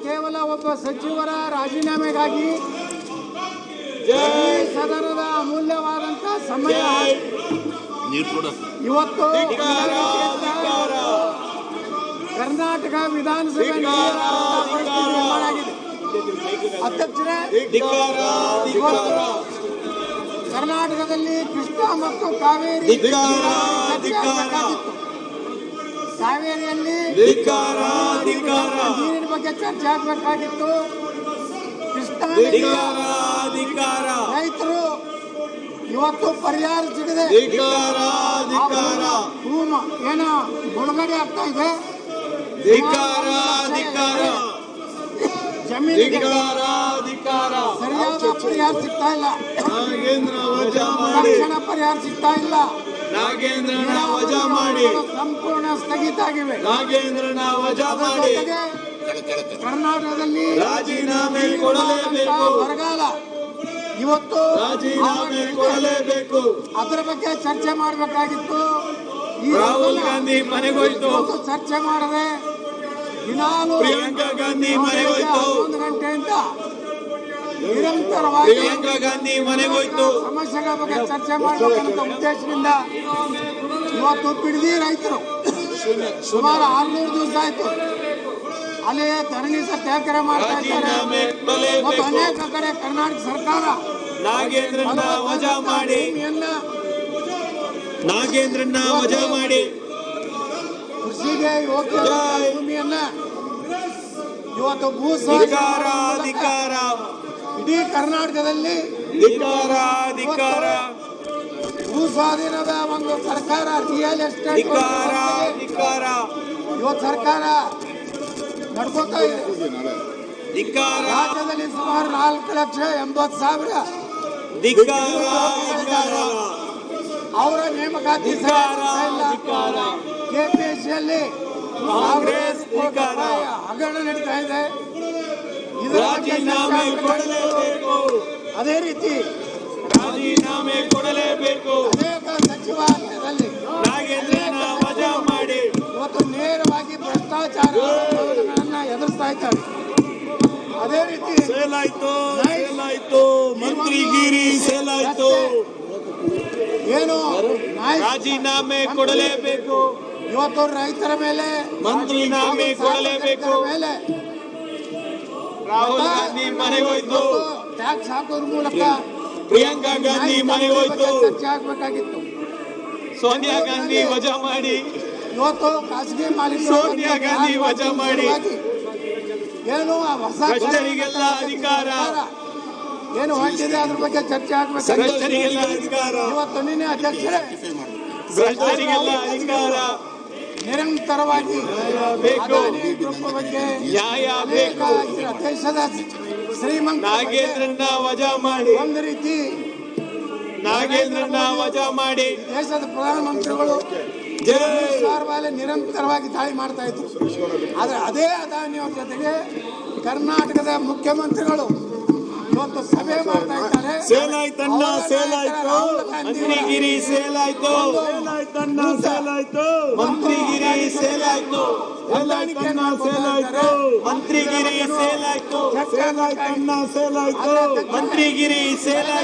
ಕೇವಲ ಒಬ್ಬ ಸಚಿವರ ರಾಜೀನಾಮೆಗಾಗಿ ಈ ಸದನದ ಅಮೂಲ್ಯವಾದಂತಹ ಸಮಯ ಇವತ್ತು ಕರ್ನಾಟಕ ವಿಧಾನಸಭೆ ಅಧ್ಯಕ್ಷರೇ, ಕರ್ನಾಟಕದಲ್ಲಿ ಕೃಷ್ಣ ಮತ್ತು ಕಾವೇರಿ ಕಾವೇರಿಯಲ್ಲಿ ನೀರಿನ ಬಗ್ಗೆ ಚರ್ಚೆ ಆಗಬೇಕಾಗಿತ್ತು. ಕೃಷ್ಣ ರೈತರು ಇವತ್ತು ಪರಿಹಾರ ಸಿಗದೆ ಏನೋ ಮುಳುಗಡೆ ಆಗ್ತಾ ಇದೆ. ಜಮೀನಿಗೆ ಸರಿಯಾದ ಪರಿಹಾರ ಸಿಗ್ತಾ ಇಲ್ಲ, ತಕ್ಷಣ ಪರಿಹಾರ ಸಿಗ್ತಾ ಇಲ್ಲ. ಸಂಪೂರ್ಣ ಸ್ಥಗಿತ ಆಗಿವೆ. ಕರ್ನಾಟಕದಲ್ಲಿ ರಾಜೀನಾಮೆ ಕೊಡಲೇಬೇಕು, ಬರಗಾಲ ಇವತ್ತು ಕೊಡಲೇಬೇಕು. ಅದರ ಬಗ್ಗೆ ಚರ್ಚೆ ಮಾಡಬೇಕಾಗಿತ್ತು. ರಾಹುಲ್ ಗಾಂಧಿ ಮನೆಗೋಯ್ತು, ಚರ್ಚೆ ಮಾಡದೆ ದಿನಾಲು ಪ್ರಿಯಾಂಕಾ ಗಾಂಧಿ ಮನೆಗೋಯ್ತು, 11 ಗಂಟೆಯಿಂದ ನಿರಂತರವಾಗಿ ಪ್ರಿಯಾಂಕಾ ಗಾಂಧಿ ಮನೆಗೋಯ್ತು. ಸಮಸ್ಯೆಗಳ ಬಗ್ಗೆ ಚರ್ಚೆ ಮಾಡಬೇಕಂತ ಉದ್ದೇಶದಿಂದ ಇವತ್ತು ಬಿಡದಿ ರೈತರು ಸುಮಾರು 600 ದಿವಸ ಆಯ್ತು ಅಲ್ಲಿ ಧರಣಿ ಸತ್ಯಾಗ್ರಹ ಮಾಡ್ತಾ ಇದ್ದಾರೆ. ಮತ್ತು ಅನೇಕ ಕಡೆ ಕರ್ನಾಟಕ ಸರ್ಕಾರ ನಾಗೇಂದ್ರನ್ನ ವಜಾ ಮಾಡಿ ಕೃಷಿಗೆ ಯೋಗ್ಯ ಭೂಮಿಯನ್ನ ಇವತ್ತು ಅಧಿಕಾರ ಇಡೀ ಕರ್ನಾಟಕದಲ್ಲಿ ಭೂ ಸ್ವಾಧೀನದ ಒಂದು ಸರ್ಕಾರ, ರಿಯಲ್ ಎಸ್ಟೇಟ್ ಇವತ್ತು ಸರ್ಕಾರ ನಡ್ಕೋತಾ ಇದೆ. ರಾಜ್ಯದಲ್ಲಿ ಸುಮಾರು 4,80,000 ಅವರ ನೇಮಕಾತಿ ಇಲ್ಲ. ಕೆಪಿಎಸ್ಸಿಯಲ್ಲಿ ಹಗರಣ ನಡೀತಾ ಇದೆ. ಅದೇ ರೀತಿ ರಾಜೀನಾಮೆ ಕೊಡಲೇಬೇಕು. ಅನೇಕ ಸಚಿವಾಲಯದಲ್ಲಿ ವಜಾ ಮಾಡಿ ಇವತ್ತು ನೇರವಾಗಿ ಭ್ರಷ್ಟಾಚಾರಗಳನ್ನ ಎದುರಿಸ್ತಾ ಇದ್ದಾರೆ. ಅದೇ ರೀತಿ ಸೇಲಾಯ್ತು ಮಂತ್ರಿಗಿರಿ ಸೇಲಾಯ್ತು. ಏನು ರಾಜೀನಾಮೆ ಕೊಡಲೇಬೇಕು, ಇವತ್ತು ರೈತರ ಮೇಲೆ ಮಂತ್ರಿನಾಮೆ ಕೊಡಲೇಬೇಕು. ಮೇಲೆ ರಾಹುಲ್ ಗಾಂಧಿ ಮನೆಗೋಯ್ತು, ಟ್ಯಾಕ್ಸ್ ಹಾಕೋದ್ರ ಮೂಲಕ ಪ್ರಿಯಾಂಕಾ ಗಾಂಧಿ ಮನೆಗೋಯ್ತು, ಚರ್ಚೆ ಆಗಬೇಕಾಗಿತ್ತು. ಸೋನಿಯಾ ಗಾಂಧಿ ವಜಾ ಮಾಡಿ, ಇವತ್ತು ಖಾಸಗಿ ಮಾಲೀಕರು ಸೋನಿಯಾ ಗಾಂಧಿ ವಜಾ ಮಾಡಿ, ಏನು ಹೊಸ ಭ್ರಷ್ಟರಿಗೆಲ್ಲ ಅಧಿಕಾರ ಏನು ಹೊಂದಿದೆ ಅದ್ರ ಬಗ್ಗೆ ಚರ್ಚೆ ಭ್ರಷ್ಟರಿಗೆಲ್ಲ ಆಗಬೇಕು. ಅಧಿಕಾರ, ಇವತ್ತು ನಿನ್ನೆ ಅಧ್ಯಕ್ಷರೇ ಭ್ರಷ್ಟರಿಗೆಲ್ಲ ಅಧಿಕಾರ ನಿರಂತರವಾಗಿ ಅದಾನಿ ಗ್ರೂಪ್ ಬಗ್ಗೆ ನ್ಯಾಯ ಬೇಕು. ದೇಶದ ಶ್ರೀಮಂತ ನಾಗೇಂದ್ರನ್ನ ವಜಾ ಮಾಡಿ, ಒಂದು ರೀತಿ ನಾಗೇಂದ್ರನ್ನ ವಜಾ ಮಾಡಿ ದೇಶದ ಪ್ರಧಾನಮಂತ್ರಿಗಳು ಮೇಲೆ ನಿರಂತರವಾಗಿ ದಾಳಿ ಮಾಡ್ತಾ ಇದ್ರು. ಆದ್ರೆ ಅದೇ ಅದಾನಿಯವರ ಜೊತೆಗೆ ಕರ್ನಾಟಕದ ಮುಖ್ಯಮಂತ್ರಿಗಳು ಇವತ್ತು ಸಭೆ ಮಾಡ್ತಾ ಇದ್ದಾರೆ. ಮಂತ್ರಿಗಿರಿ ಸೇಲಾಯ್ತು, ಮಂತ್ರಿಗಿರಿ ಸೇಲಾಯ್ತು, ಮಂತ್ರಿಗಿರಿ ಸೇಲಾಯ್ತು, ಮಂತ್ರಿಗಿರಿ ಸೇಲಾಯ್ತು.